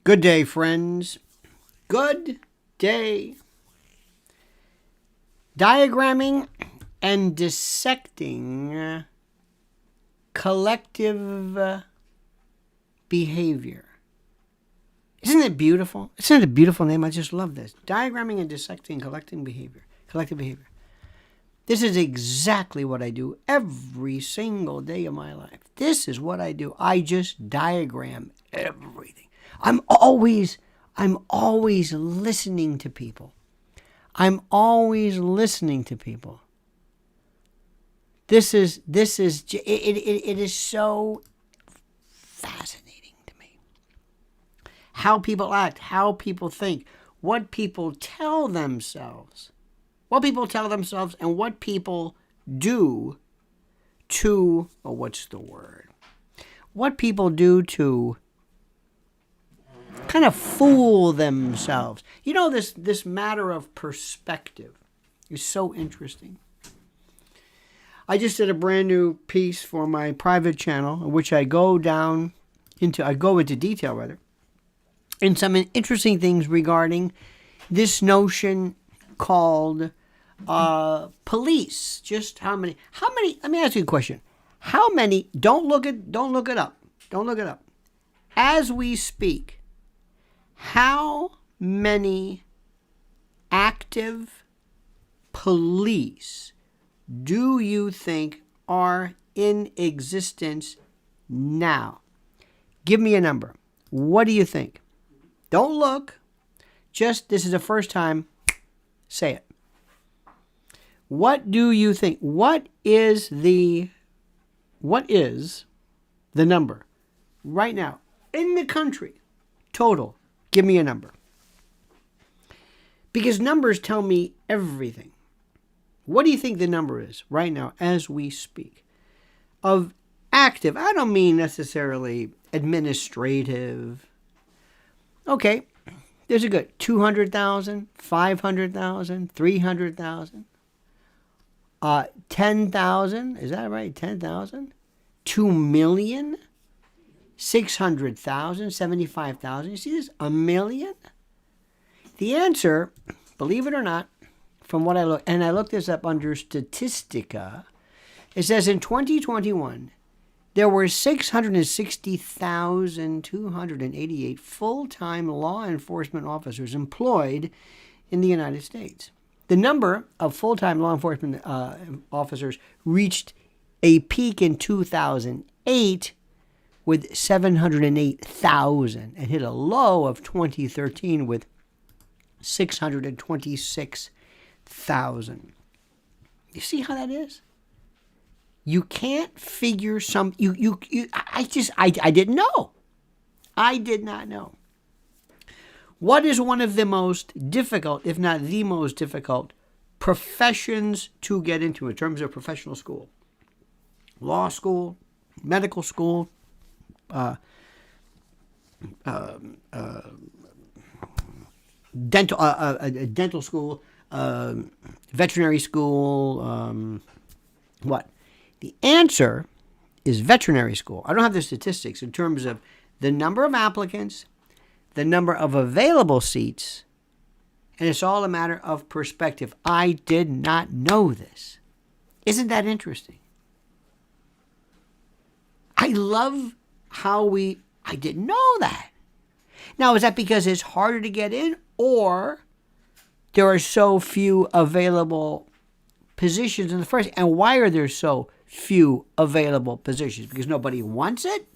Good day, friends. Good day. Diagramming and dissecting collective behavior. Isn't it beautiful? Isn't it a beautiful name? I just love this. Diagramming and dissecting collective behavior. This is exactly what I do every single day of my life. This is what I do. I just diagram everything. I'm always listening to people. I'm always listening to people. It is so fascinating to me. How people act, how people think, what people tell themselves. What people tell themselves and what people do to, what people do to kind of fool themselves. You know, this matter of perspective is so interesting. I just did a brand new piece for my private channel in which I go into detail in some interesting things regarding this notion called police. Just how many, let me ask you a question. How many, don't look it up. As we speak, how many active police do you think are in existence now? Give me a number. What do you think? Don't look. Just, this is the first time. Say it. What do you think? What is the number right now in the country? Total. Give me a number. Because numbers tell me everything. What do you think the number is right now as we speak? Of active, I don't mean necessarily administrative. Okay, there's a good 200,000, 500,000, 300,000, 10,000. Is that right? 10,000? 2 million? 600,000, 75,000. You see this? A million? The answer, believe it or not, from what I look, and I looked this up under Statistica, it says in 2021, there were 660,288 full-time law enforcement officers employed in the United States. The number of full-time law enforcement officers reached a peak in 2008 with 708,000 and hit a low of 2013 with 626,000. You see how that is? You can't figure I didn't know. I did not know. What is one of the most difficult, if not the most difficult, professions to get into in terms of professional school? Law school, medical school, dental school, veterinary school, what? The answer is veterinary school. I don't have the statistics in terms of the number of applicants, the number of available seats, and it's all a matter of perspective. I did not know this. Isn't that interesting? I love how I didn't know that. Now, is that because it's harder to get in, or there are so few available positions in the first? And why are there so few available positions? Because nobody wants it?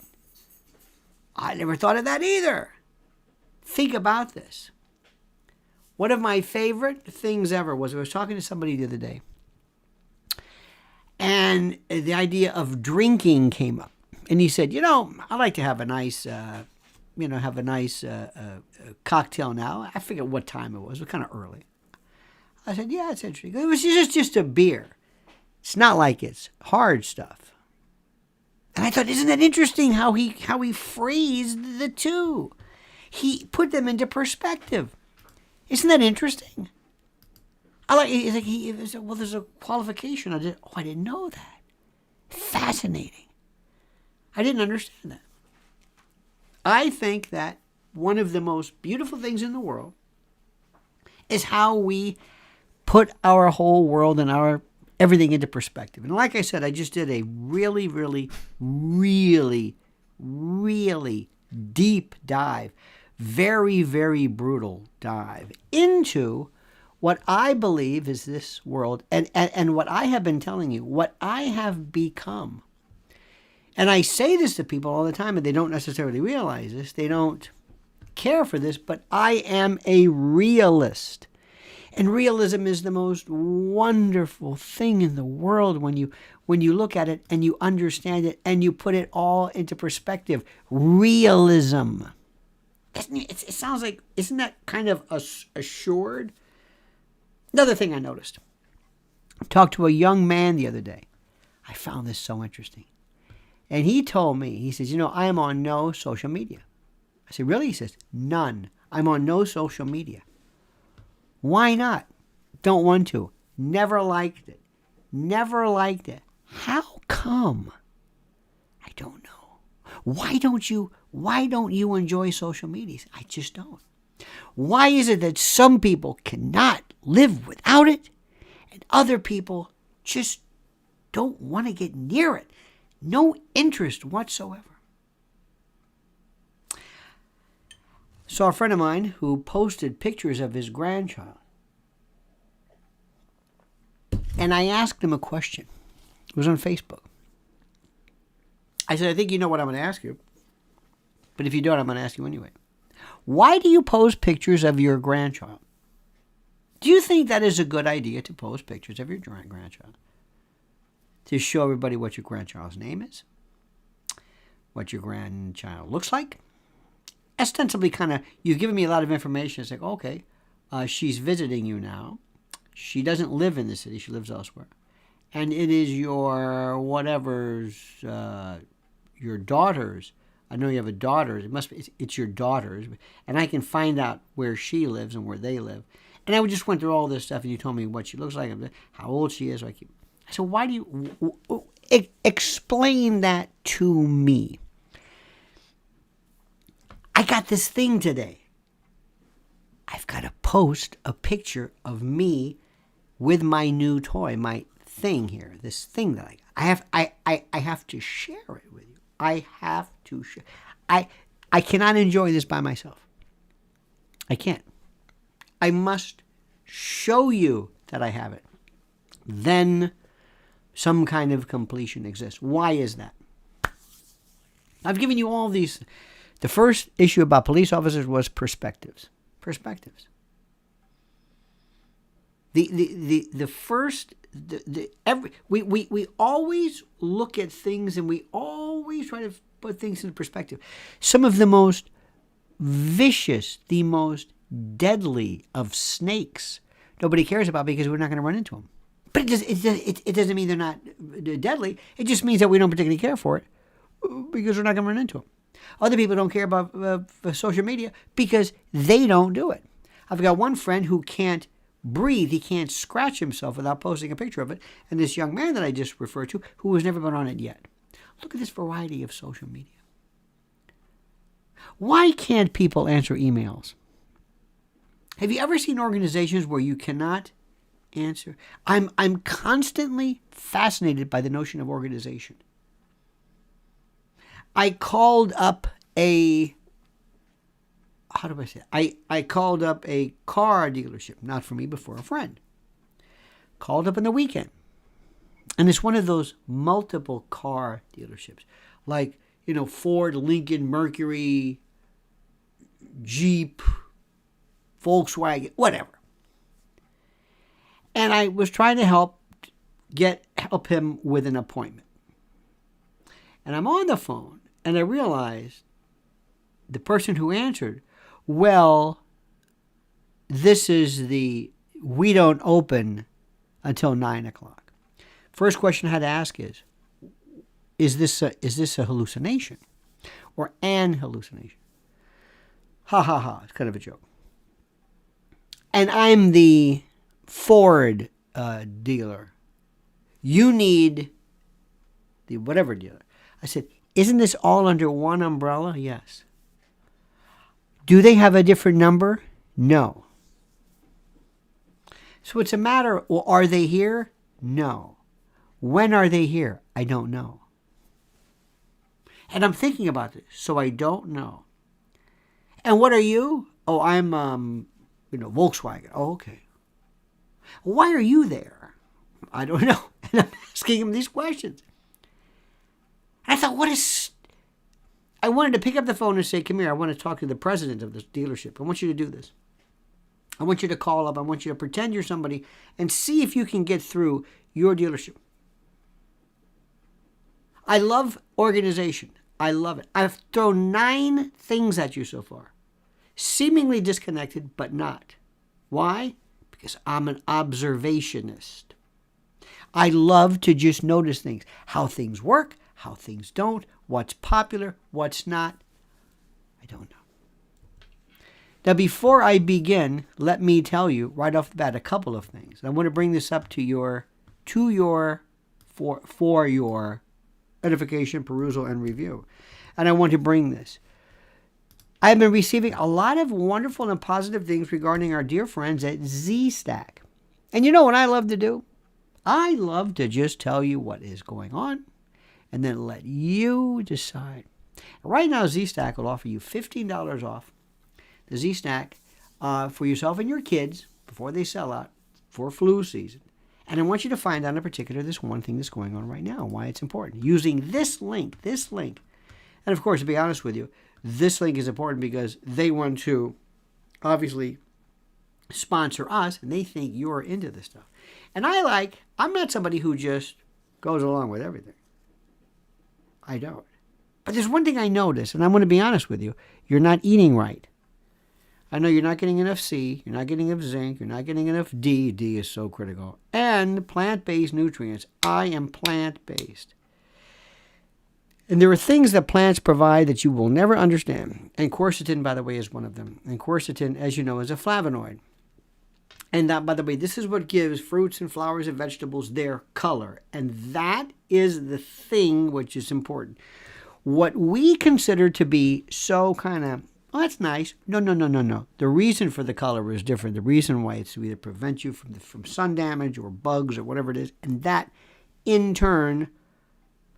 I never thought of that either. Think about this. One of my favorite things ever was I was talking to somebody the other day, and the idea of drinking came up. And he said, I like to have a nice, cocktail now. I forget what time it was kind of early. I said, yeah, it's interesting. It was just a beer. It's not like it's hard stuff. And I thought, isn't that interesting how he phrased the two? He put them into perspective. Isn't that interesting? He said, well, there's a qualification. I didn't know that. Fascinating. I didn't understand that. I think that one of the most beautiful things in the world is how we put our whole world and our everything into perspective. And like I said, I just did a really, really, really, really deep dive, very, very brutal dive into what I believe is this world and what I have been telling you, what I have become. And I say this to people all the time, and they don't necessarily realize this. They don't care for this, but I am a realist. And realism is the most wonderful thing in the world when you look at it and you understand it and you put it all into perspective. Realism. It sounds like, isn't that kind of assured? Another thing I noticed. I talked to a young man the other day. I found this so interesting. And he told me, he says, I am on no social media. I said, really? He says, none. I'm on no social media. Why not? Don't want to. Never liked it. Never liked it. How come? I don't know. Why don't you enjoy social media? I just don't. Why is it that some people cannot live without it and other people just don't want to get near it? No interest whatsoever. Saw a friend of mine who posted pictures of his grandchild. And I asked him a question. It was on Facebook. I said, I think you know what I'm going to ask you. But if you don't, I'm going to ask you anyway. Why do you post pictures of your grandchild? Do you think that is a good idea to post pictures of your grandchild? To show everybody what your grandchild's name is? What your grandchild looks like? Ostensibly kind of, you've given me a lot of information. It's like, okay, she's visiting you now. She doesn't live in the city. She lives elsewhere. And it is your whatever's, your daughter's. I know you have a daughter. It's your daughter's. And I can find out where she lives and where they live. And I just went through all this stuff and you told me what she looks like, how old she is. I said, why do you, explain that to me. I got this thing today. I've got to post a picture of me with my new toy, my thing here, this thing that I got. I have to share it with you. I have to share. I cannot enjoy this by myself. I can't. I must show you that I have it. Then some kind of completion exists. Why is that? I've given you all these. The first issue about police officers was perspectives. Perspectives. We always look at things and we always try to put things in perspective. Some of the most vicious, the most deadly of snakes, nobody cares about because we're not going to run into them. But it doesn't mean they're not deadly. It just means that we don't particularly care for it because we're not going to run into them. Other people don't care about social media because they don't do it. I've got one friend who can't breathe. He can't scratch himself without posting a picture of it. And this young man that I just referred to who has never been on it yet. Look at this variety of social media. Why can't people answer emails? Have you ever seen organizations where you cannot answer? I'm constantly fascinated by the notion of organization. I called up I called up a car dealership, not for me, but for a friend. Called up on the weekend. And it's one of those multiple car dealerships. Like, Ford, Lincoln, Mercury, Jeep, Volkswagen, whatever. And I was trying to help him with an appointment. And I'm on the phone, and I realized the person who answered, well, we don't open until 9 o'clock. First question I had to ask is this a hallucination or an hallucination? Ha ha ha, it's kind of a joke. And I'm the Ford dealer. You need the whatever dealer. I said, isn't this all under one umbrella? Yes. Do they have a different number? No. So it's a matter, well, are they here? No. When are they here? I don't know. And I'm thinking about this, so I don't know. And what are you? Oh, I'm, Volkswagen. Oh, okay. Why are you there? I don't know. And I'm asking him these questions. And I thought, I wanted to pick up the phone and say, come here, I want to talk to the president of this dealership. I want you to do this. I want you to call up. I want you to pretend you're somebody and see if you can get through your dealership. I love organization. I love it. I've thrown 9 things at you so far. Seemingly disconnected, but not. Why? Because I'm an observationist. I love to just notice things. How things work, how things don't, what's popular, what's not. I don't know. Now, before I begin, let me tell you right off the bat a couple of things. I want to bring this up for your edification, perusal, and review. And I want to bring this. I've been receiving a lot of wonderful and positive things regarding our dear friends at Z-Stack. And you know what I love to do? I love to just tell you what is going on and then let you decide. Right now, Z-Stack will offer you $15 off the Z-Stack for yourself and your kids before they sell out for flu season. And I want you to find out in particular this one thing that's going on right now, why it's important. Using this link. And of course, to be honest with you, this link is important because they want to obviously sponsor us and they think you're into this stuff. And I'm not somebody who just goes along with everything. I don't. But there's one thing I notice, and I'm going to be honest with you. You're not eating right. I know you're not getting enough C, you're not getting enough zinc, you're not getting enough D. D is so critical. And plant-based nutrients. I am plant-based. And there are things that plants provide that you will never understand. And quercetin, by the way, is one of them. And quercetin, as you know, is a flavonoid. And that, by the way, this is what gives fruits and flowers and vegetables their color. And that is the thing which is important. What we consider to be so kind of, oh, that's nice. No. The reason for the color is different. The reason why it's to either prevent you from sun damage or bugs or whatever it is. And that, in turn,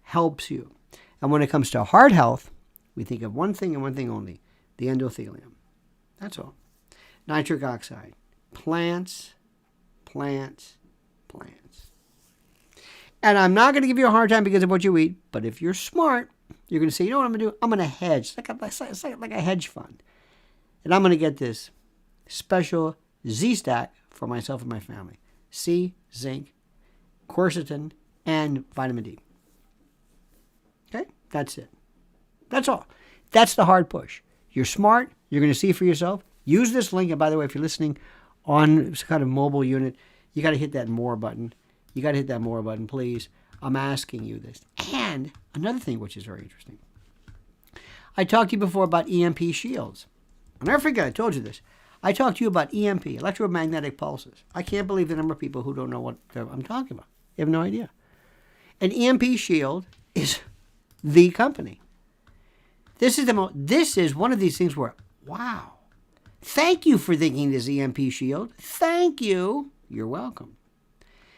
helps you. And when it comes to heart health, we think of one thing and one thing only, the endothelium. That's all. Nitric oxide. Plants. And I'm not going to give you a hard time because of what you eat, but if you're smart, you're going to say, you know what I'm going to do? I'm going to hedge. It's like a hedge fund. And I'm going to get this special Z-Stack for myself and my family. C, zinc, quercetin, and vitamin D. Okay? That's it. That's all. That's the hard push. You're smart. You're going to see for yourself. Use this link. And by the way, if you're listening on some kind of mobile unit, you got to hit that more button. You got to hit that more button, please. I'm asking you this. And another thing which is very interesting. I talked to you before about EMP shields. I'll never forget, I told you this. I talked to you about EMP, electromagnetic pulses. I can't believe the number of people who don't know what I'm talking about. They have no idea. An EMP shield is the company. This is one of these things where, wow. Thank you for thinking this EMP shield. Thank you. You're welcome.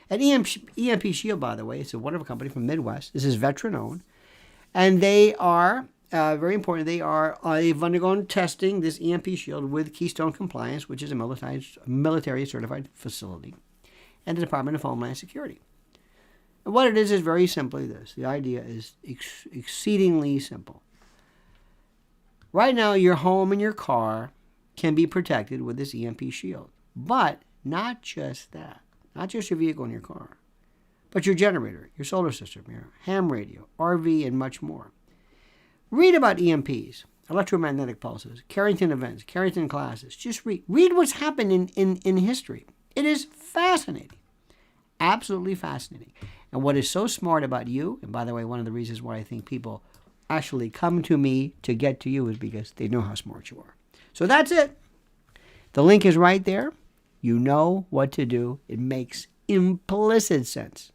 An EMP shield, by the way, it's a wonderful company from Midwest. This is veteran-owned. And they are, very important, they've undergone testing, this EMP shield, with Keystone Compliance, which is a military-certified facility, and the Department of Homeland Security. And what it is very simply this. The idea is exceedingly simple. Right now, your home and your car can be protected with this EMP shield. But not just that. Not just your vehicle and your car, but your generator, your solar system, your ham radio, RV, and much more. Read about EMPs, electromagnetic pulses, Carrington events, Carrington classes. Just read. Read what's happened in history. It is fascinating. Absolutely fascinating. And what is so smart about you, and by the way, one of the reasons why I think people actually come to me to get to you is because they know how smart you are. So that's it. The link is right there. You know what to do. It makes implicit sense.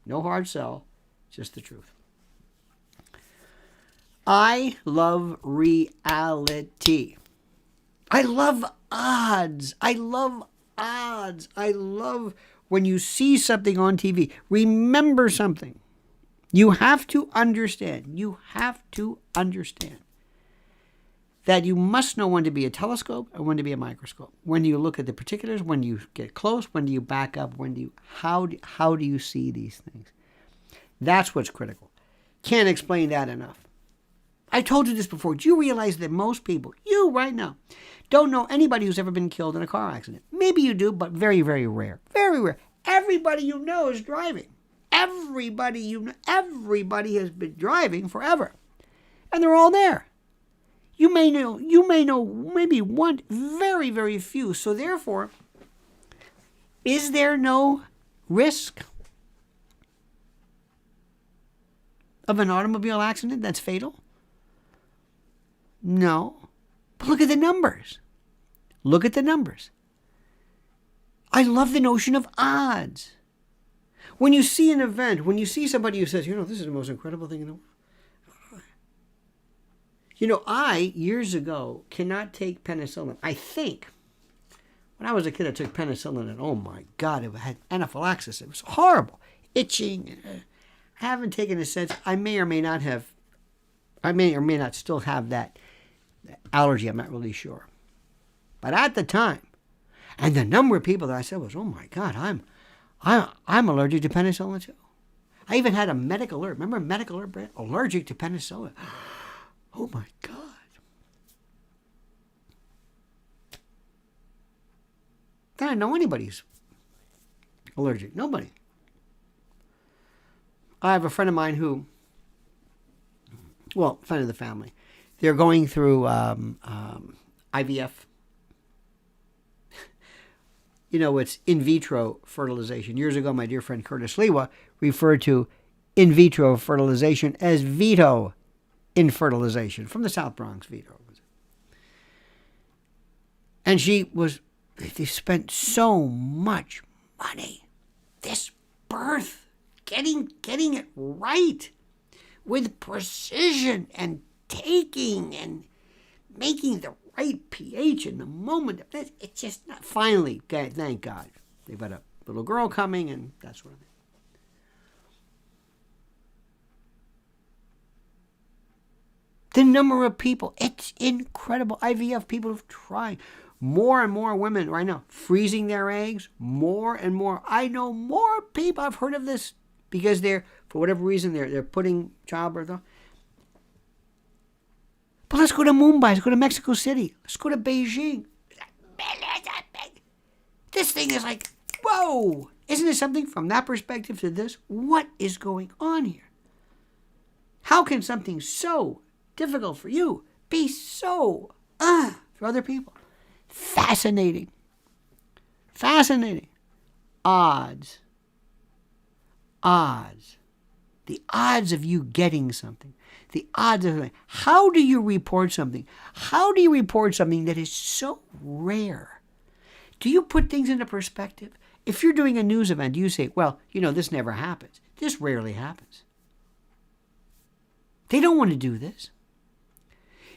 No hard sell, just the truth. I love reality. I love odds. I love odds. I love when you see something on TV. Remember something. You have to understand. You have to understand that you must know when to be a telescope and when to be a microscope. When do you look at the particulars? When do you get close? When do you back up? How do you see these things? That's what's critical. Can't explain that enough. I told you this before. Do you realize that most people, you right now, don't know anybody who's ever been killed in a car accident? Maybe you do, but very, very rare. Very rare. Everybody you know is driving. Everybody you know, everybody has been driving forever. And they're all there. You may know maybe one, very, very few. So therefore, is there no risk of an automobile accident that's fatal? No. But look at the numbers. Look at the numbers. I love the notion of odds. When you see an event, when you see somebody who says, this is the most incredible thing in the world. I, years ago, cannot take penicillin. I think, when I was a kid, I took penicillin, and oh my God, it had anaphylaxis. It was horrible. Itching. I haven't taken it since. I may or may not still have that allergy. I'm not really sure. But at the time, and the number of people that I said was, oh my God, I'm allergic to penicillin too. I even had a medical alert. Remember a medical alert, Brad? Allergic to penicillin. Oh my God. I don't know anybody's allergic. Nobody. I have a friend of mine who, friend of the family, they're going through IVF. It's in vitro fertilization. Years ago, my dear friend Curtis Lewa referred to in vitro fertilization as veto infertilization, from the South Bronx, Vito. And they spent so much money, this birth, getting it right with precision and taking and making the right pH in the moment. It's just not, finally, thank God, they've got a little girl coming and that sort of thing. The number of people, it's incredible. IVF, people have tried. More and more women right now freezing their eggs, more and more. I know more people, I've heard of this, because for whatever reason, they're putting childbirth on. But let's go to Mumbai, let's go to Mexico City, let's go to Beijing. This thing is like, whoa! Isn't it something from that perspective to this? What is going on here? How can something so difficult for you be so for other people? Fascinating. Fascinating. Odds. The odds of you getting something. The odds of something. How do you report something? How do you report something that is so rare? Do you put things into perspective? If you're doing a news event, do you say, this never happens. This rarely happens. They don't want to do this.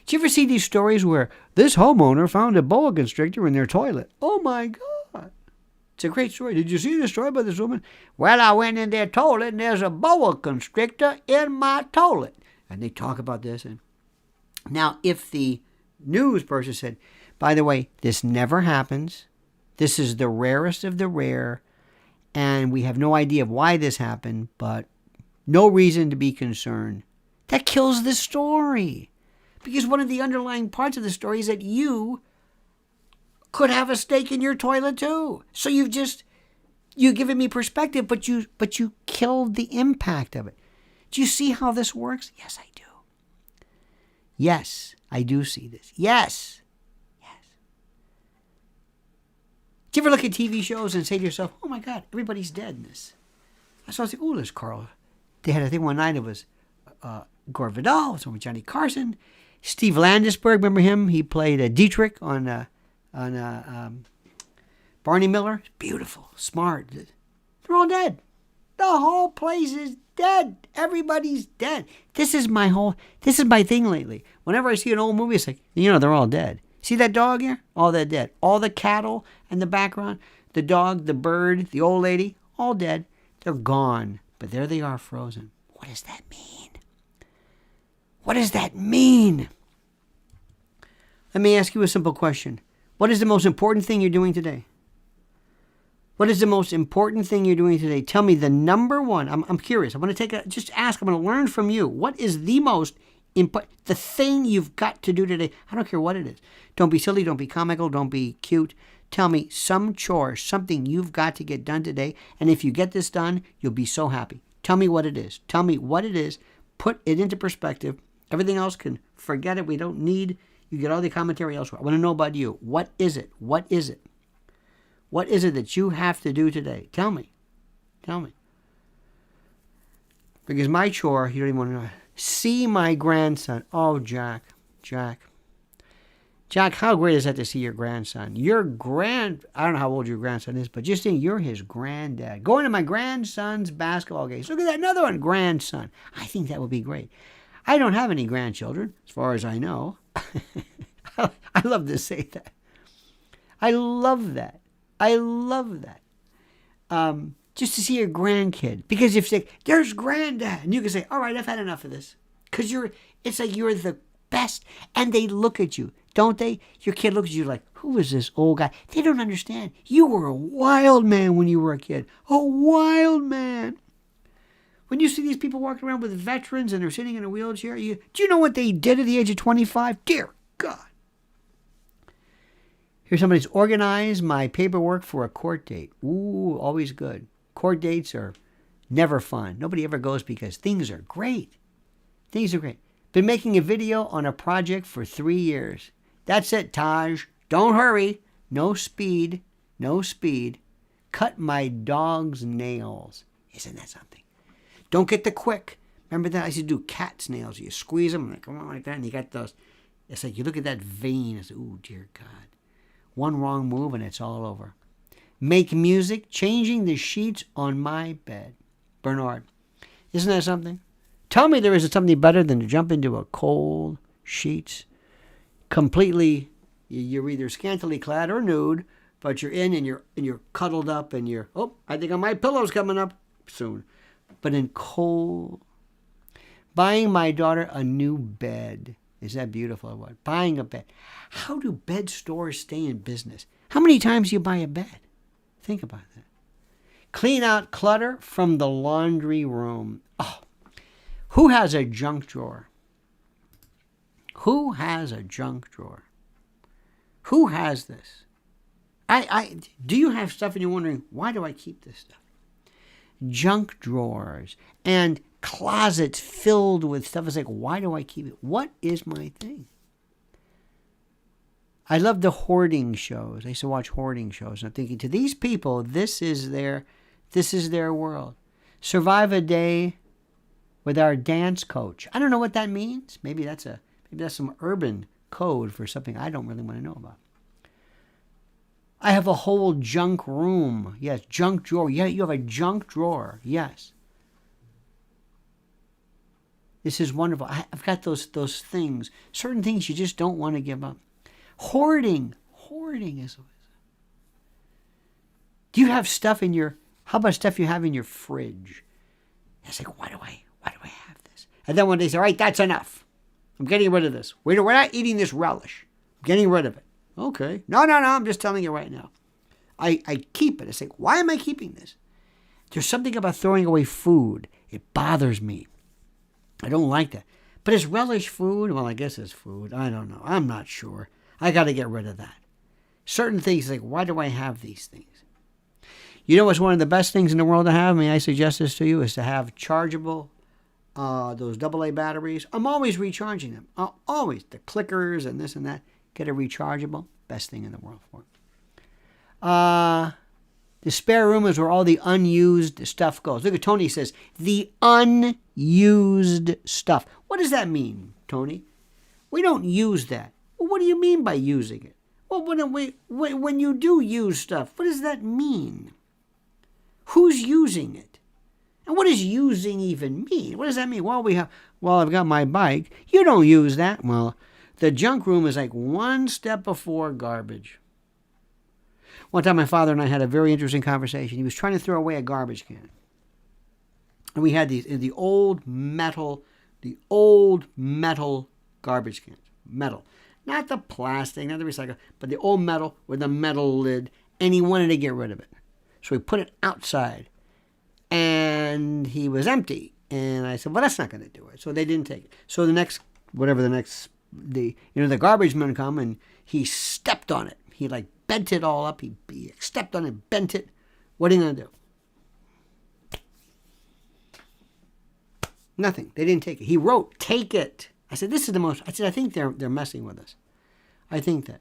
Do you ever see these stories where this homeowner found a boa constrictor in their toilet? Oh my God. It's a great story. Did you see the story about this woman? Well, I went in their toilet and there's a boa constrictor in my toilet. And they talk about this. And now, if the news person said, by the way, this never happens. This is the rarest of the rare. And we have no idea of why this happened, but no reason to be concerned. That kills the story. Because one of the underlying parts of the story is that you could have a snake in your toilet too. So you've given me perspective, but you killed the impact of it. Do you see how this works? Yes, I do. Yes, I do see this. Yes. Do you ever look at TV shows and say to yourself, oh my God, everybody's dead in this? I saw, there's Carl. They had, I think one night it was Gore Vidal, someone with Johnny Carson. Steve Landisberg, remember him? He played Dietrich on Barney Miller. Beautiful, smart. They're all dead. The whole place is dead. Everybody's dead. This is my thing lately. Whenever I see an old movie, it's like, they're all dead. See that dog here? All they're dead. All the cattle in the background, the dog, the bird, the old lady, all dead. They're gone. But there they are frozen. What does that mean? What does that mean? Let me ask you a simple question. What is the most important thing you're doing today? What is the most important thing you're doing today? Tell me the number one. I'm curious. I want to just ask. I'm going to learn from you. What is the most important, the thing you've got to do today? I don't care what it is. Don't be silly. Don't be comical. Don't be cute. Tell me some chore, something you've got to get done today. And if you get this done, you'll be so happy. Tell me what it is. Tell me what it is. Put it into perspective. Everything else can forget it. We don't need, you get all the commentary elsewhere. I want to know about you. What is it? What is it? What is it that you have to do today? Tell me. Tell me. Because my chore, you don't even want to know. See my grandson. Oh, Jack. Jack, how great is that to see your grandson? I don't know how old your grandson is, but just think you're his granddad. Going to my grandson's basketball games. Look at that, another one, grandson. I think that would be great. I don't have any grandchildren, as far as I know. I love to say that. I love that. Just to see your grandkid. Because if you say, there's granddad, and you can say, all right, I've had enough of this. Because it's like you're the best. And they look at you, don't they? Your kid looks at you like, who is this old guy? They don't understand. You were a wild man when you were a kid. A wild man. When you see these people walking around with veterans and they're sitting in a wheelchair, do you know what they did at the age of 25? Dear God. Here's somebody's organized my paperwork for a court date. Ooh, always good. Court dates are never fun. Nobody ever goes because things are great. Things are great. Been making a video on a project for 3 years. That's it, Taj. Don't hurry. No speed. No speed. Cut my dog's nails. Isn't that something? Don't get the quick. Remember that? I used to do cat's nails. You squeeze them like that, and you got those. It's like you look at that vein. It's, ooh, dear God. One wrong move and it's all over. Make music, changing the sheets on my bed. Bernard, isn't that something? Tell me there isn't something better than to jump into a cold sheets. Completely, you're either scantily clad or nude, but you're in and you're cuddled up and I think my pillow's coming up soon. But in cold. Buying my daughter a new bed. Is that beautiful or what? Buying a bed. How do bed stores stay in business? How many times do you buy a bed? Think about that. Clean out clutter from the laundry room. Oh, who has a junk drawer? Who has a junk drawer? Who has this? Do you have stuff and you're wondering, why do I keep this stuff? Junk drawers and closets filled with stuff. It's like, why do I keep it? What is my thing? I love the hoarding shows. I used to watch hoarding shows. And I'm thinking, to these people, this is their world. Survive a day with our dance coach. I don't know what that means. Maybe that's some urban code for something I don't really want to know about. I have a whole junk room. Yes, junk drawer. Yeah, you have a junk drawer. Yes. This is wonderful. I've got those things. Certain things you just don't want to give up. Hoarding. Hoarding is. Do you have stuff how about stuff you have in your fridge? It's like, why do I have this? And then one day say, all right, that's enough. I'm getting rid of this. We're not eating this relish. I'm getting rid of it. Okay. No, I'm just telling you right now. I keep it. It's like, why am I keeping this? There's something about throwing away food. It bothers me. I don't like that. But is relish food? Well, I guess it's food. I don't know. I'm not sure. I got to get rid of that. Certain things, like, why do I have these things? You know what's one of the best things in the world to have? May I suggest this to you? Is to have chargeable, those AA batteries. I'm always recharging them. Always. The clickers and this and that. Get a rechargeable. Best thing in the world for it. The spare room is where all the unused stuff goes. Look at Tony says, the unused stuff. What does that mean, Tony? We don't use that. Well, what do you mean by using it? Well, when you do use stuff, what does that mean? Who's using it? And what does using even mean? What does that mean? Well, I've got my bike. You don't use that. Well, The junk room is like one step before garbage. One time my father and I had a very interesting conversation. He was trying to throw away a garbage can. And we had the old metal garbage cans. Metal. Not the plastic, not the recycle, but the old metal with a metal lid. And he wanted to get rid of it. So we put it outside. And he was empty. And I said, well, that's not going to do it. So they didn't take it. So the garbage men come and he stepped on it. He like bent it all up. He stepped on it, bent it. What are you going to do? Nothing. They didn't take it. He wrote, take it. I said, this is the most. I said, I think they're messing with us. I think that.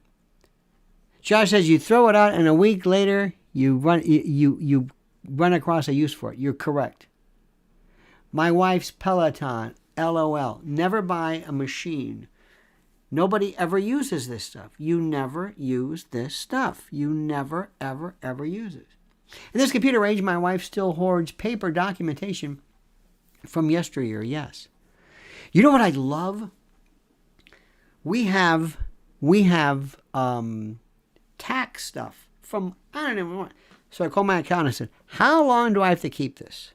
Josh says you throw it out and a week later you run across a use for it. You're correct. My wife's Peloton, LOL. Never buy a machine. Nobody ever uses this stuff. You never use this stuff. You never, ever, ever use it. In this computer age, my wife still hoards paper documentation from yesteryear, yes. You know what I love? We have tax stuff from, I don't even know. So I called my accountant and said, how long do I have to keep this?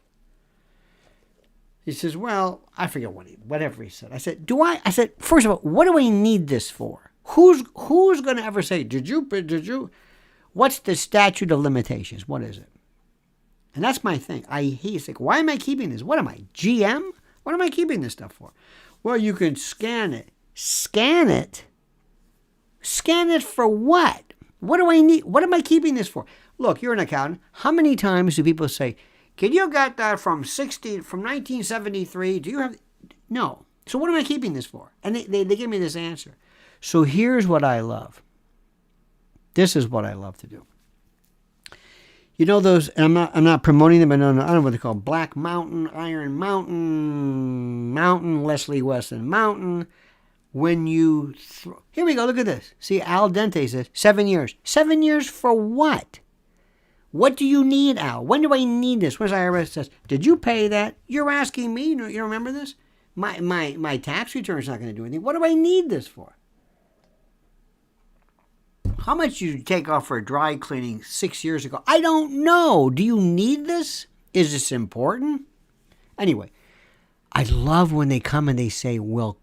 He says, well, I forget whatever he said. I said, first of all, what do I need this for? Who's going to ever say, did you? What's the statute of limitations? What is it? And that's my thing. He's like, why am I keeping this? What am I, GM? What am I keeping this stuff for? Well, you can scan it. Scan it? Scan it for what? What do I need? What am I keeping this for? Look, you're an accountant. How many times do people say, can you get that from 1973? Do you have? No. So what am I keeping this for? And they give me this answer. So here's what I love. This is what I love to do. You know those, and I'm not promoting them, but I don't know what they're called. Black Mountain, Iron Mountain, Leslie Weston Mountain. When you here we go, look at this. See, Al Dente says 7 years. 7 years for what? What do you need, Al? When do I need this? Where's IRS says, did you pay that? You're asking me? You don't remember this? My tax return's not going to do anything. What do I need this for? How much did you take off for dry cleaning 6 years ago? I don't know. Do you need this? Is this important? Anyway, I love when they come and they say, we'll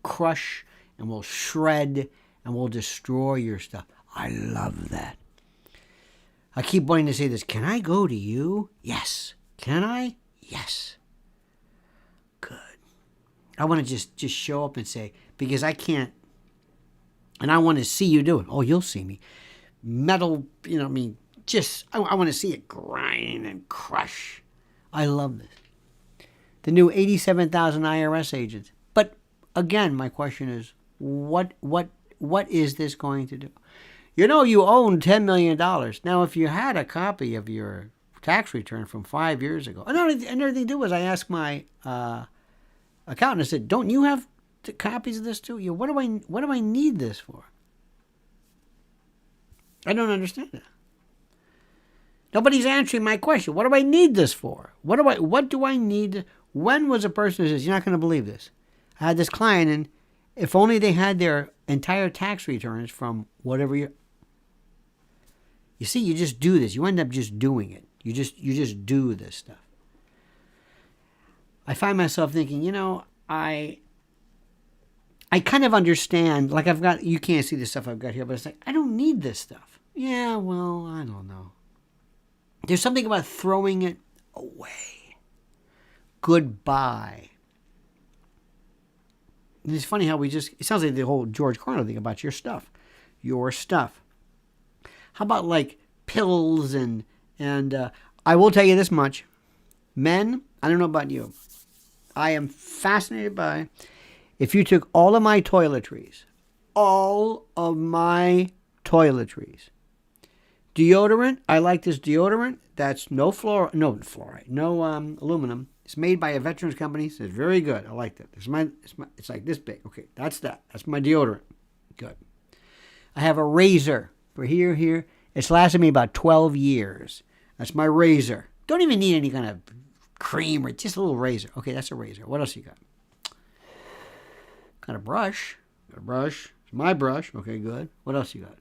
crush and we'll shred and we'll destroy your stuff. I love that. I keep wanting to say this. Can I go to you? Yes. Can I? Yes. Good. I want to just show up and say, because I can't, and I want to see you do it. Oh, you'll see me. Metal, I want to see it grind and crush. I love this. The new 87,000 IRS agents. But again, my question is, what is this going to do? You own $10 million. Now, if you had a copy of your tax return from 5 years ago, another thing to do was I asked my accountant, I said, don't you have copies of this too? What do I need this for? I don't understand that. Nobody's answering my question. What do I need this for? What do I need? When was a person who says, you're not going to believe this? I had this client, and if only they had their entire tax returns from whatever year. You see, you just do this. You end up just doing it. You just do this stuff. I find myself thinking, I kind of understand, like you can't see the stuff I've got here, but it's like, I don't need this stuff. Yeah, well, I don't know. There's something about throwing it away. Goodbye. And it's funny how it sounds like the whole George Carlin thing about your stuff. Your stuff. How about like pills and I will tell you this much. Men, I don't know about you. I am fascinated by if you took all of my toiletries, deodorant, I like this deodorant. That's no fluoride, no aluminum. It's made by a veterans company. So it's very good. I like that. It's like this big. Okay, that's my deodorant. Good. I have a razor for here. It's lasted me about 12 years. That's my razor. Don't even need any kind of cream or just a little razor. Okay, that's a razor. What else you got? Got a brush. Got a brush. It's my brush. Okay, good. What else you got?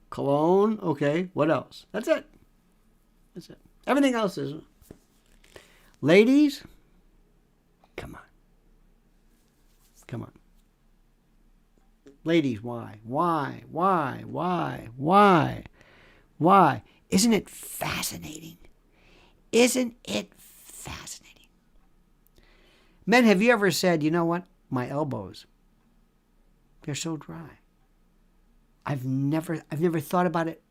Cologne. Okay. What else? That's it. That's it. Everything else is. Ladies, come on. Come on. Ladies, why? Why? Why? Why? Why? Why? Isn't it fascinating? Isn't it fascinating? Men, have you ever said, you know what? My elbows, they're so dry. I've never thought about it.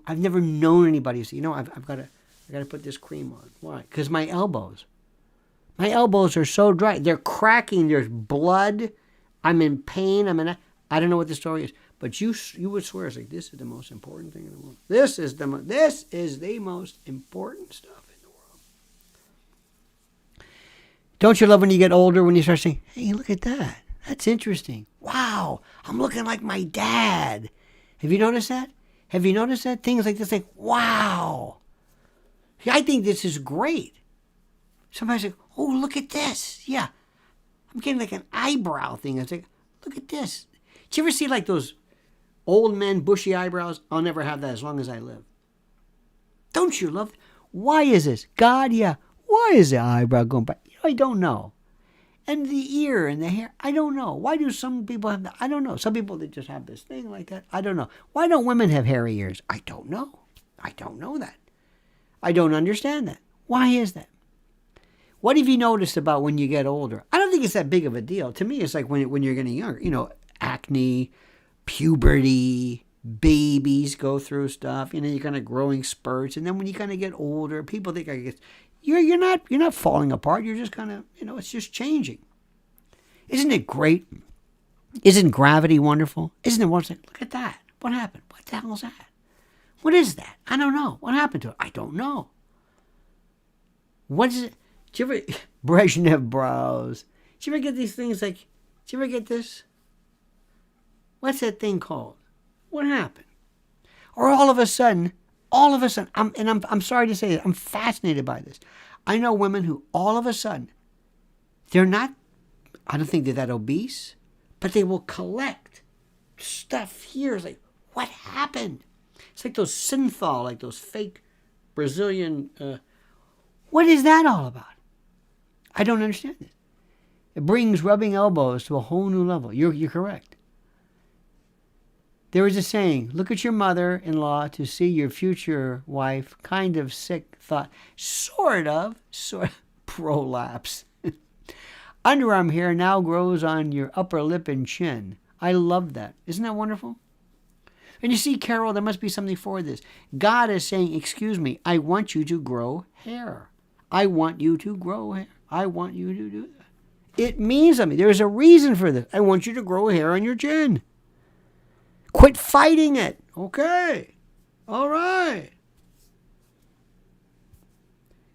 I've never known anybody who said, you know, I got to put this cream on. Why? Because my elbows are so dry. They're cracking. There's blood. I'm in pain. I don't know what the story is, but you would swear it's like, this is the most important thing in the world. This is the most important stuff in the world. Don't you love when you get older, when you start saying, hey, look at that. That's interesting. Wow, I'm looking like my dad. Have you noticed that? Have you noticed that? Things like this, like, wow. See, I think this is great. Somebody's like, oh, look at this. Yeah, I'm getting like an eyebrow thing. It's like, look at this. Do you ever see like those old men, bushy eyebrows? I'll never have that as long as I live. Don't you love it? Why is this? God, yeah. Why is the eyebrow going back? I don't know. And the ear and the hair, I don't know. Why do some people have that? I don't know. Some people, they just have this thing like that. I don't know. Why don't women have hairy ears? I don't know. I don't know that. I don't understand that. Why is that? What have you noticed about when you get older? I don't think it's that big of a deal. To me, it's like when you're getting younger. You know, acne, puberty, babies go through stuff. You know, you're kind of growing spurts. And then when you kind of get older, people think, I guess, you're not falling apart. You're just kind of, you know, it's just changing. Isn't it great? Isn't gravity wonderful? Isn't it wonderful? Look at that. What happened? What the hell is that? What is that? I don't know. What happened to it? I don't know. What is it? Do you ever, Brezhnev brows? Do you ever get these things like, do you ever get this? What's that thing called? What happened? Or all of a sudden, I'm sorry to say it, I'm fascinated by this. I know women who all of a sudden, they're not, I don't think they're that obese, but they will collect stuff here. It's like, what happened? It's like those synthol, like those fake Brazilian, what is that all about? I don't understand it. It brings rubbing elbows to a whole new level. You're correct. There is a saying, look at your mother-in-law to see your future wife, kind of sick thought, sort of, prolapse. Underarm hair now grows on your upper lip and chin. I love that. Isn't that wonderful? And you see, Carol, there must be something for this. God is saying, excuse me, I want you to grow hair. I want you to grow hair. I want you to do that. It means something. There's a reason for this. I want you to grow hair on your chin. Quit fighting it. Okay. All right.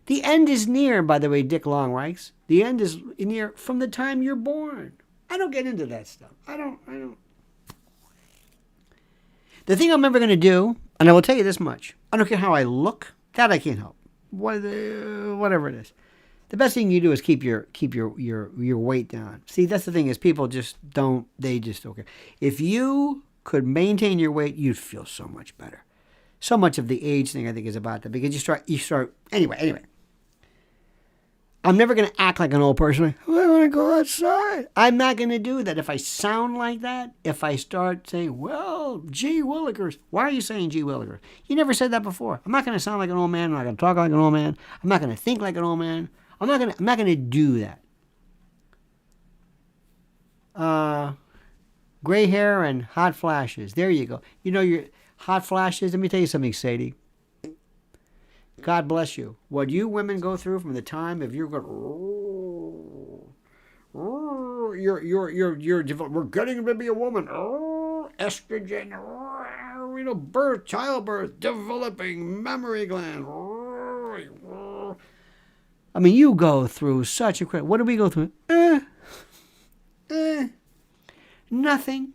The end is near, by the way, Dick Long writes. The end is near from the time you're born. I don't get into that stuff. I don't. The thing I'm never going to do, and I will tell you this much, I don't care how I look, that I can't help. Whatever it is. The best thing you do is keep your weight down. See, that's the thing is people just don't care. If you could maintain your weight, you'd feel so much better. So much of the age thing I think is about that because you start anyway. I'm never going to act like an old person. Like, I want to go outside. I'm not going to do that. If I sound like that, if I start saying, well, gee willikers. Why are you saying gee willikers? You never said that before. I'm not going to sound like an old man. I'm not going to talk like an old man. I'm not going to think like an old man. I'm not going to do that. Gray hair and hot flashes. There you go. You know your hot flashes. Let me tell you something, Sadie. God bless you. What you women go through from the time of you're going, we're getting to be a woman. Estrogen. Birth, childbirth, developing mammary gland. I mean, you go through such a crap. What do we go through? Nothing.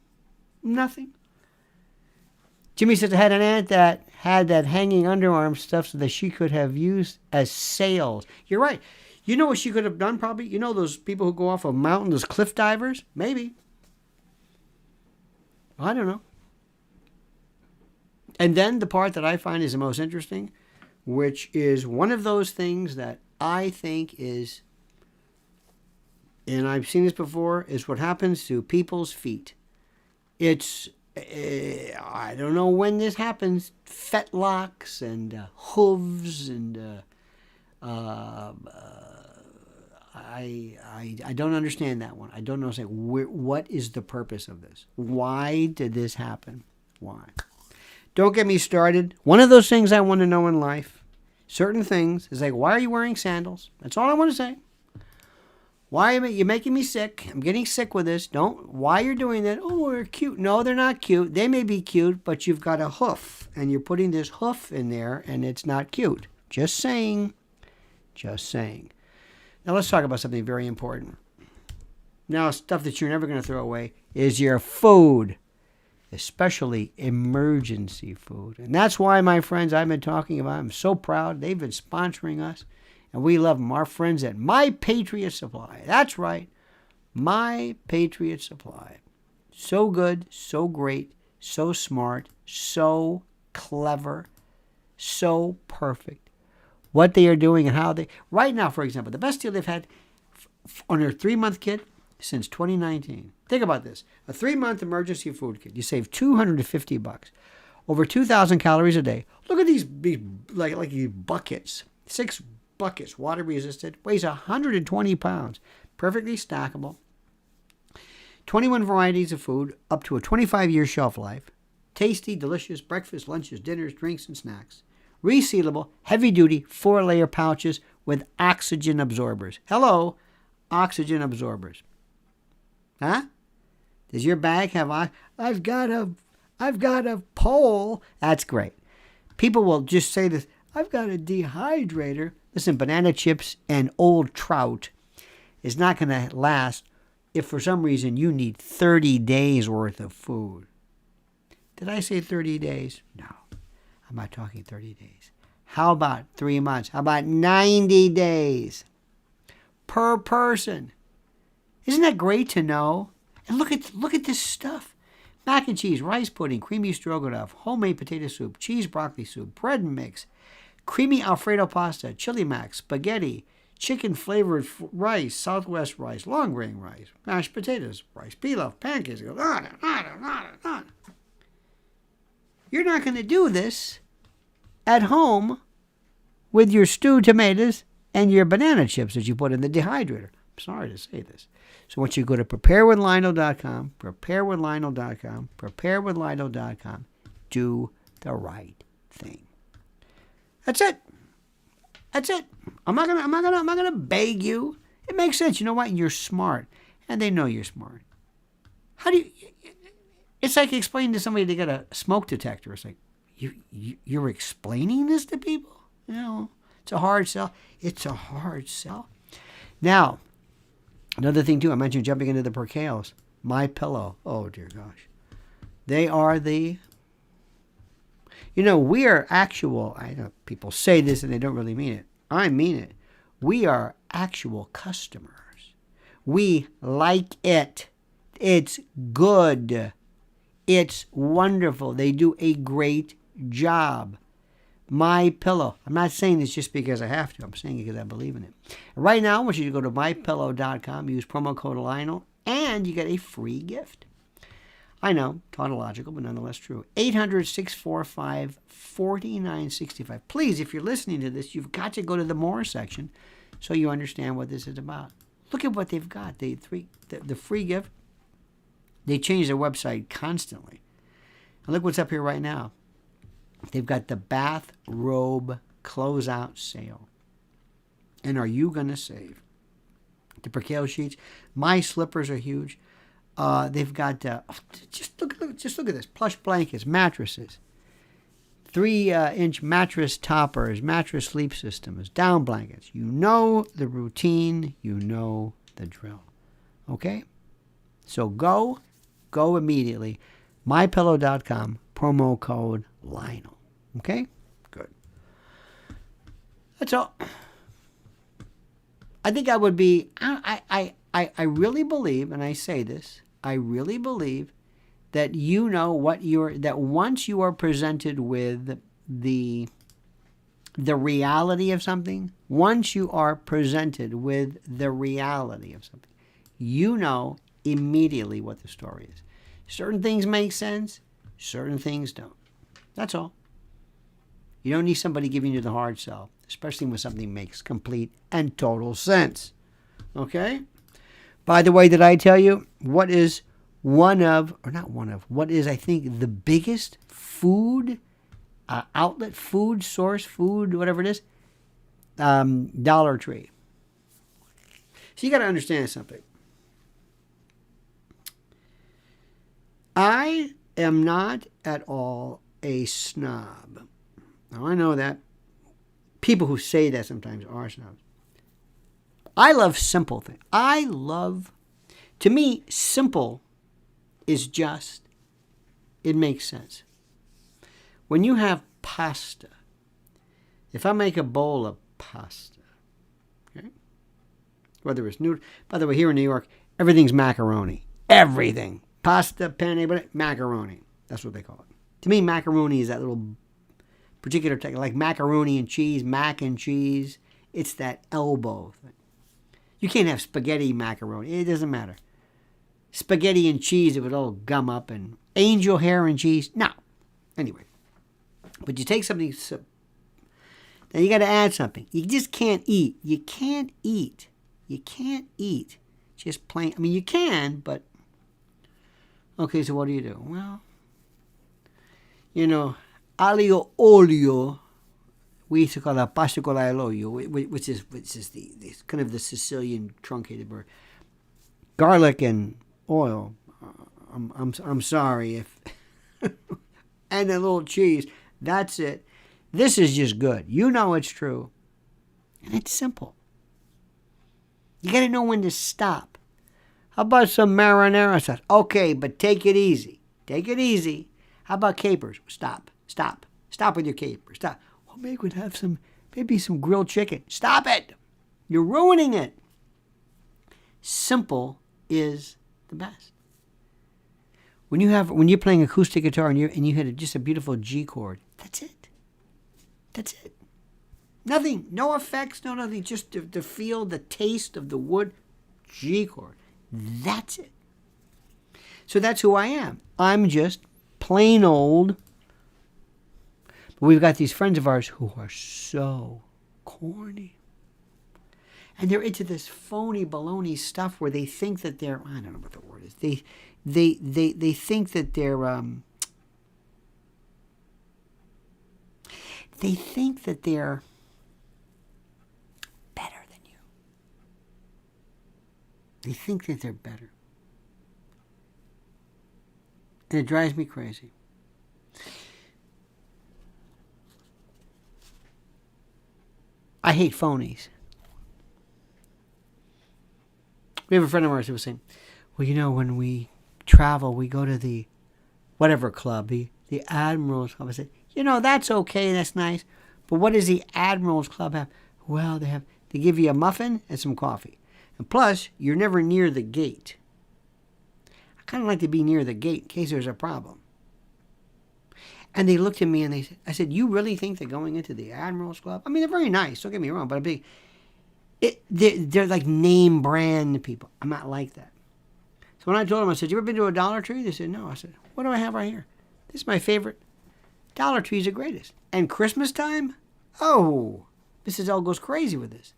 Jimmy says I had an aunt that had that hanging underarm stuff so that she could have used as sails. You're right. You know what she could have done probably? You know those people who go off a mountain, those cliff divers? Maybe. I don't know. And then the part that I find is the most interesting, which is one of those things that I think is, and I've seen this before, is what happens to people's feet. It's, I don't know when this happens, fetlocks and hooves and I don't understand that one. I don't know what is the purpose of this. Why did this happen? Why? Don't get me started. One of those things I want to know in life, certain things, is like, why are you wearing sandals? That's all I want to say. Why are you making me sick? I'm getting sick with this. Why you're doing that? Oh, they're cute. No, they're not cute. They may be cute, but you've got a hoof, and you're putting this hoof in there, and it's not cute. Just saying. Just saying. Now let's talk about something very important. Now, stuff that you're never going to throw away is your food, especially emergency food. And that's why, my friends, I've been talking about, I'm so proud. They've been sponsoring us, and we love them. Our friends at My Patriot Supply. That's right. My Patriot Supply. So good, so great, so smart, so clever, so perfect. What they are doing and how they... Right now, for example, the best deal they've had on their 3-month kit since 2019. Think about this. A 3-month emergency food kit. You save $250. Over 2,000 calories a day. Look at these like these buckets. 6 buckets, water resistant. Weighs 120 pounds. Perfectly stackable. 21 varieties of food. Up to a 25-year shelf life. Tasty, delicious breakfast, lunches, dinners, drinks, and snacks. Resealable, heavy-duty, 4-layer pouches with oxygen absorbers. Hello, oxygen absorbers. Huh? Does your bag have... I've got a pole. That's great. People will just say this, I've got a dehydrator. Listen, banana chips and old trout is not going to last if for some reason you need 30 days worth of food. Did I say 30 days? No. I'm not talking 30 days. How about 3 months? How about 90 days per person? Isn't that great to know? And look at this stuff. Mac and cheese, rice pudding, creamy stroganoff, homemade potato soup, cheese broccoli soup, bread mix, creamy Alfredo pasta, chili mac, spaghetti, chicken flavored rice, Southwest rice, long grain rice, mashed potatoes, rice pilaf, pancakes. It goes on and on and on and on. You're not going to do this at home with your stewed tomatoes and your banana chips that you put in the dehydrator. I'm sorry to say this. So once you go to preparedwithlionel.com, preparedwithlionel.com, do the right thing. That's it. That's it. I'm not gonna beg you. It makes sense. You know what? You're smart, and they know you're smart. How do you? It's like explaining to somebody to get a smoke detector. It's like, you're explaining this to people? You know, it's a hard sell. It's a hard sell. Now, another thing too, I mentioned jumping into the percales. My Pillow. Oh, dear gosh. They are the... You know, we are actual... I know people say this and they don't really mean it. I mean it. We are actual customers. We like it. It's good. It's wonderful. They do a great job. My Pillow. I'm not saying this just because I have to. I'm saying it because I believe in it. Right now, I want you to go to mypillow.com, use promo code Lionel, and you get a free gift. I know, tautological, but nonetheless true. 800-645-4965. Please, if you're listening to this, you've got to go to the More section so you understand what this is about. Look at what they've got. The free gift. They change their website constantly. And look what's up here right now. They've got the bathrobe closeout sale. And are you going to save? The percale sheets. My slippers are huge. They've got, just look at this. Plush blankets, mattresses. 3-inch mattress toppers, mattress sleep systems, down blankets. You know the routine. You know the drill. Okay? So go immediately. MyPillow.com, promo code Lionel. Okay? Good. That's all. I think I would be, I really believe, and I say this, I really believe that you know that once you are presented with the reality of something, once you are presented with the reality of something, you know immediately what the story is. Certain things make sense, certain things don't. That's all. You don't need somebody giving you the hard sell, especially when something makes complete and total sense. Okay? By the way, did I tell you what is what is, I think, the biggest food outlet, food source, food, whatever it is? Dollar Tree. So you got to understand something. I am not at all a snob. Now, I know that people who say that sometimes are snobs. I love simple things. To me, simple is just, it makes sense. When you have pasta, if I make a bowl of pasta, okay, whether it's noodle, by the way, here in New York, everything's macaroni. Everything. Pasta, penne, macaroni. That's what they call it. To me, macaroni is that little particular type, like macaroni and cheese, mac and cheese. It's that elbow thing. You can't have spaghetti macaroni. It doesn't matter. Spaghetti and cheese, it would all gum up, and angel hair and cheese. No. Anyway. But you take something, then you got to add something. You just can't eat. You can't eat just plain. I mean, you can, but okay, so what do? Well, aglio olio, we used to call that pasta con l'olio, which is the kind of the Sicilian truncated word. Garlic and oil. I'm sorry if, and a little cheese. That's it. This is just good. You know it's true, and it's simple. You got to know when to stop. How about some marinara sauce? Okay, but take it easy. Take it easy. How about capers? Stop with your capers. Stop. Well, maybe we'd have maybe some grilled chicken. Stop it. You're ruining it. Simple is the best. When you're playing acoustic guitar and you hit just a beautiful G chord, that's it. That's it. Nothing, no effects, no nothing. Just to feel the taste of the wood, G chord. That's it. So that's who I am. I'm just plain old. But we've got these friends of ours who are so corny. And they're into this phony baloney stuff where they think that they're, I don't know what the word is. They think that they're better than you. They think that they're better. And it drives me crazy. I hate phonies. We have a friend of ours who was saying, well, when we travel, we go to the whatever club, the Admirals Club. I said, that's okay, that's nice. But what does the Admirals Club have? Well, they give you a muffin and some coffee. And plus, you're never near the gate. I kind of like to be near the gate in case there's a problem. And they looked at me and I said, you really think that going into the Admirals Club? I mean, they're very nice, don't get me wrong, but they're like name brand people. I'm not like that. So when I told them, I said, you ever been to a Dollar Tree? They said, no. I said, what do I have right here? This is my favorite. Dollar Tree's the greatest. And Christmas time? Oh, Mrs. L goes crazy with this.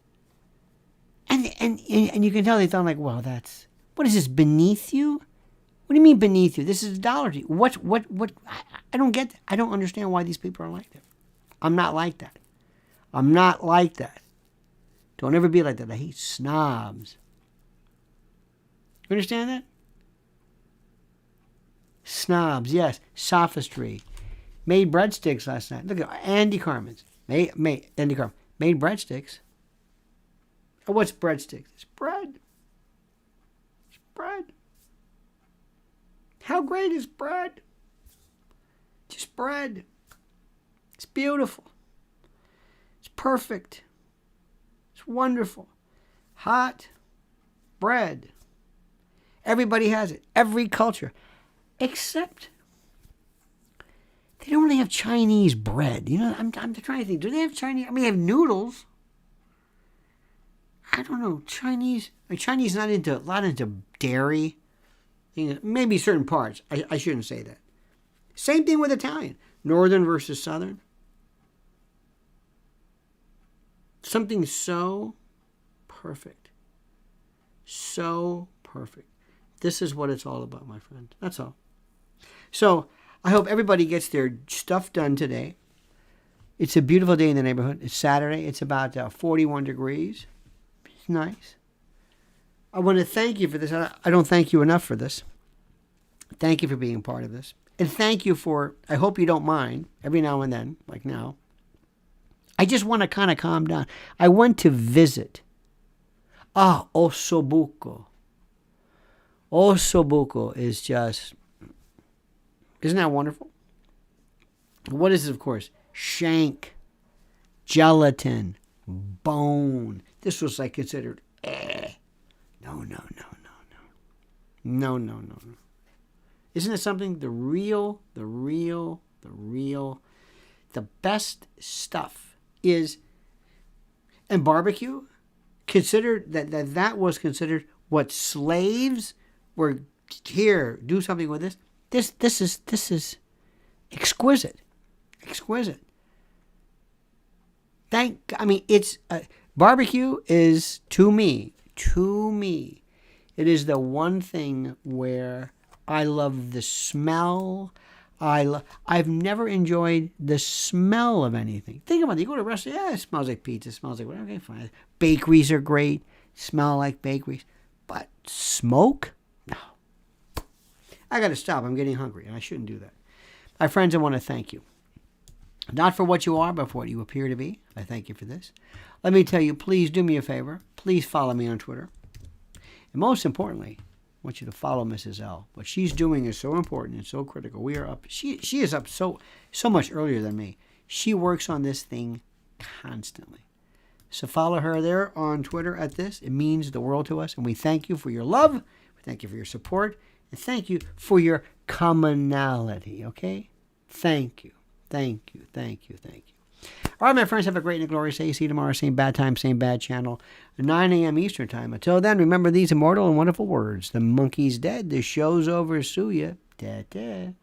And you can tell they thought like, well, what is this, beneath you? What do you mean beneath you? This is a Dollar Tree. What? I don't get that. I don't understand why these people are like that. I'm not like that. I'm not like that. Don't ever be like that. I hate snobs. You understand that? Snobs, yes. Sophistry. Made breadsticks last night. Look at Andy Carmen's. Andy Carmen. Made breadsticks. Oh, what's breadsticks? It's bread. It's bread. How great is bread? Just bread. It's beautiful. It's perfect. It's wonderful. hot bread. Everybody has it. Every culture. Except they don't really have Chinese bread. You know, I'm trying to think. Do they have Chinese? I mean, they have noodles. I don't know. Chinese not into dairy. Maybe certain parts. I shouldn't say that. Same thing with Italian. Northern versus Southern. Something so perfect. So perfect. This is what it's all about, my friend. That's all. So I hope everybody gets their stuff done today. It's a beautiful day in the neighborhood. It's Saturday. It's about 41 degrees. It's nice. I want to thank you for this. I don't thank you enough for this. Thank you for being part of this. And thank you for, I hope you don't mind, every now and then, like now, I just want to kind of calm down. I went to visit. Ossobuco. Ossobuco is just, isn't that wonderful? What is it, of course? Shank, gelatin, bone. This was like considered, No. Isn't it something? The best stuff is, and barbecue, considered that was considered what slaves were, here, do something with this. This is exquisite. It's barbecue is to me, it is the one thing where I love the smell. I've never enjoyed the smell of anything. Think about it. You go to a restaurant, it smells like pizza, it smells like whatever. Okay, fine. Bakeries are great, smell like bakeries. But smoke? No. I got to stop. I'm getting hungry, and I shouldn't do that. My friends, I want to thank you. Not for what you are, but for what you appear to be. I thank you for this. Let me tell you, please do me a favor. Please follow me on Twitter. And most importantly, I want you to follow Mrs. L. What she's doing is so important and so critical. We are up. She is up so much earlier than me. She works on this thing constantly. So follow her there on Twitter at this. It means the world to us. And we thank you for your love. We thank you for your support. And thank you for your commonality, okay? Thank you. All right, my friends, have a great and glorious day. See you tomorrow. Same bad time, same bad channel. 9 a.m. Eastern time. Until then, remember these immortal and wonderful words. The monkey's dead. The show's over. Sue ya. Da-da.